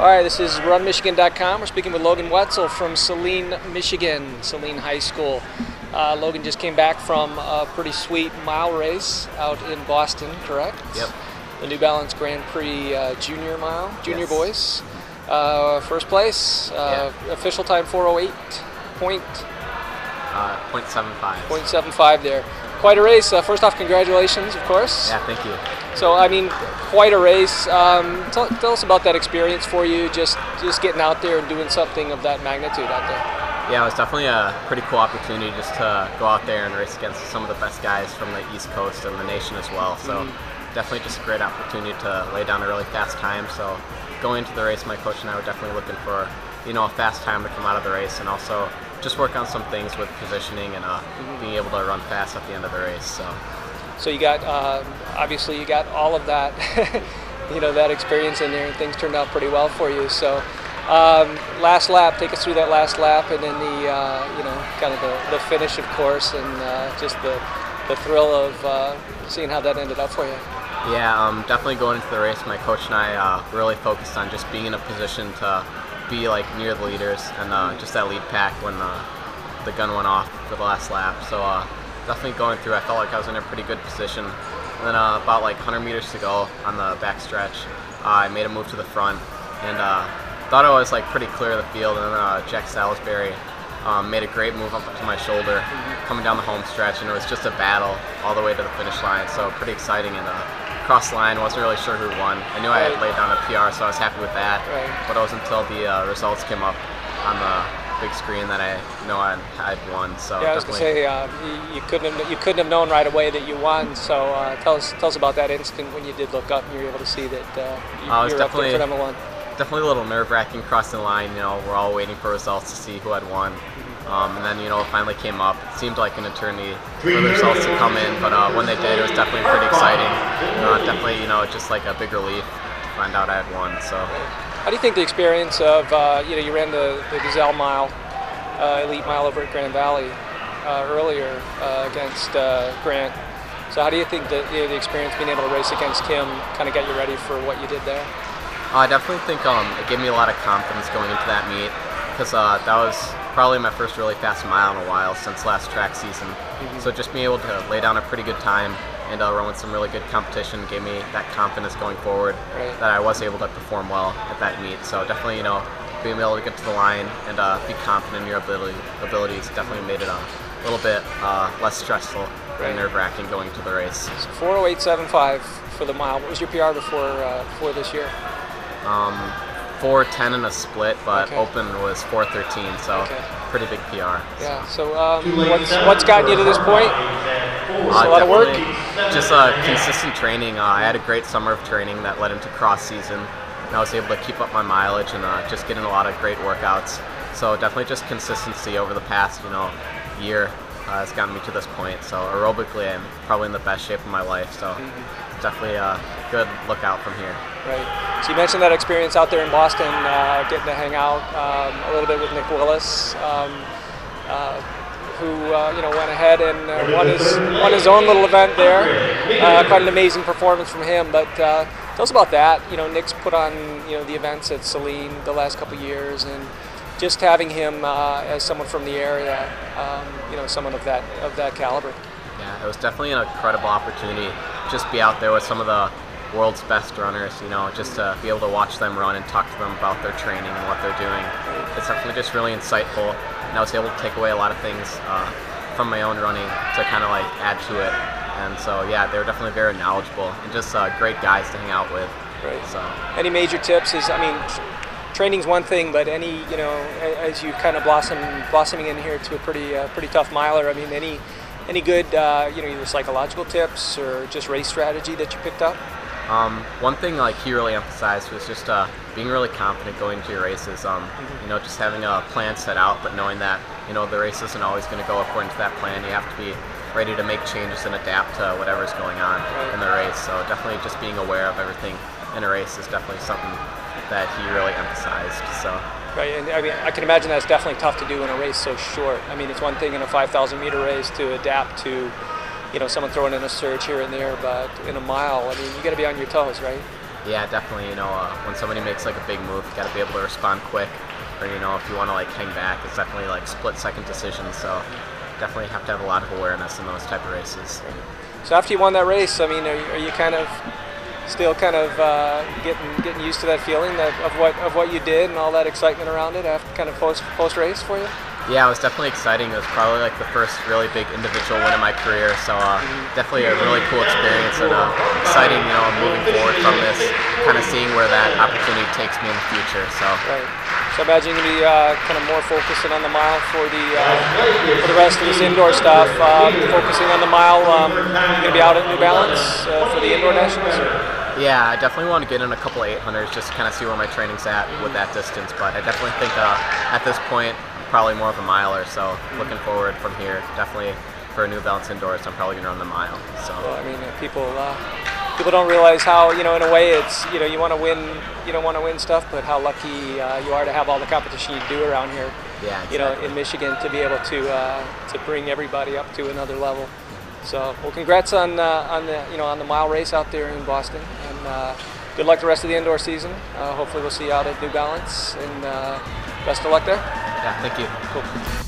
All right, this is RunMichigan.com. We're speaking with Logan Wetzel from Saline, Michigan, Saline High School. Logan just came back from a pretty sweet mile race out in Boston, correct? Yep. The New Balance Grand Prix junior mile, junior Yes. boys. First place, official time 4:08.75. 0.75. there. Quite a race. First off, congratulations, of course. Yeah, thank you. So, I mean, quite a race. Tell us about that experience for you, just getting out there and doing something of that magnitude out there. Yeah, it was definitely a pretty cool opportunity just to go out there and race against some of the best guys from the East Coast and the nation as well. So definitely just a great opportunity to lay down a really fast time. So going into the race, my coach and I were definitely looking for, a fast time to come out of the race, and also just work on some things with positioning and being able to run fast at the end of the race. So you got, obviously you got all of that, that experience in there, and things turned out pretty well for you. So last lap, take us through that last lap, and then the, kind of the finish, of course, and just the thrill of seeing how that ended up for you. Yeah, definitely going into the race, my coach and I really focused on just being in a position to be near the leaders and just that lead pack when the gun went off for the last lap. So definitely going through, I felt like I was in a pretty good position. And then about 100 meters to go on the back stretch, I made a move to the front and thought I was pretty clear of the field. And then Jack Salisbury made a great move up to my shoulder coming down the home stretch, and it was just a battle all the way to the finish line. So pretty exciting, and across the line, wasn't really sure who won. I knew I had laid down a PR, so I was happy with that. But it wasn't until the results came up on the big screen that I had won. So yeah, I was going to say you couldn't have known right away that you won. So tell us about that instant when you did look up and you were able to see that you were up there for number one. Definitely a little nerve-wracking crossing the line. We're all waiting for results to see who had won. And then, it finally came up. It seemed like an eternity for the results to come in, but when they did, it was definitely pretty exciting. Definitely, just like a big relief to find out I had won. So, how do you think the experience of, you ran the Gazelle Mile, Elite Mile over at Grand Valley earlier against Grant. So how do you think that the experience being able to race against him kind of got you ready for what you did there? I definitely think it gave me a lot of confidence going into that meet, because that was probably my first really fast mile in a while since last track season. So just being able to lay down a pretty good time and run with some really good competition gave me that confidence going forward that I was able to perform well at that meet. So definitely, being able to get to the line and be confident in your abilities definitely made it a little bit less stressful and nerve-wracking going to the race. So 4:08.75 for the mile. What was your PR before this year? 4:10 in a split, but open was 4:13, so pretty big PR. Yeah. So what's gotten you to this point? A lot of work. Just consistent training. I had a great summer of training that led into cross season, and I was able to keep up my mileage and just get in a lot of great workouts. So definitely just consistency over the past year has gotten me to this point. So aerobically, I'm probably in the best shape of my life. So definitely a good lookout from here. Right. So you mentioned that experience out there in Boston, getting to hang out a little bit with Nick Willis, who went ahead and won his own little event there. Quite an amazing performance from him. But tell us about that. Nick's put on the events at Saline the last couple of years, and just having him as someone from the area, someone of that caliber. Yeah, it was definitely an incredible opportunity. Just be out there with some of the world's best runners, just to be able to watch them run and talk to them about their training and what they're doing. It's definitely just really insightful, and I was able to take away a lot of things from my own running to kind of add to it. And so yeah, they were definitely very knowledgeable and just great guys to hang out with. Right. So any major tips? Training's one thing, but any as you kind of blossoming in here to a pretty tough miler. Any good either psychological tips or just race strategy that you picked up? One thing he really emphasized was just being really confident going into your races. Just having a plan set out, but knowing that the race isn't always going to go according to that plan. You have to be ready to make changes and adapt to whatever's going on in the race. So definitely just being aware of everything in a race is definitely something that he really emphasized. So. Right, and I can imagine that's definitely tough to do in a race so short. It's one thing in a 5,000 meter race to adapt to, someone throwing in a surge here and there, but in a mile, you got to be on your toes, right? Yeah, definitely. When somebody makes like a big move, you got to be able to respond quick. Or if you want to like hang back, it's definitely like split-second decisions. So definitely have to have a lot of awareness in those type of races. So after you won that race, I mean, are you kind of still kind of getting used to that feeling of what you did and all that excitement around it after kind of post race for you? Yeah, it was definitely exciting. It was probably like the first really big individual win of my career, so definitely a really cool experience and exciting, moving forward from this, kind of seeing where that opportunity takes me in the future. So. Right. So I imagine you're going to be kind of more focusing on the mile for the rest of this indoor stuff. Focusing on the mile, you're going to be out at New Balance for the indoor nationals? Yeah, I definitely want to get in a couple 800s just to kind of see where my training's at with that distance. But I definitely think at this point, probably more of a miler. So looking forward from here, definitely for a New Balance indoors, I'm probably going to run the mile. So I mean, people don't realize how, in a way, it's you want to win, you don't want to win stuff, but how lucky you are to have all the competition you do around here. Yeah, exactly. In Michigan, to be able to bring everybody up to another level. So, well, congrats on the mile race out there in Boston, and good luck the rest of the indoor season. Hopefully, we'll see you out at New Balance, and best of luck there. Yeah, thank you. Cool.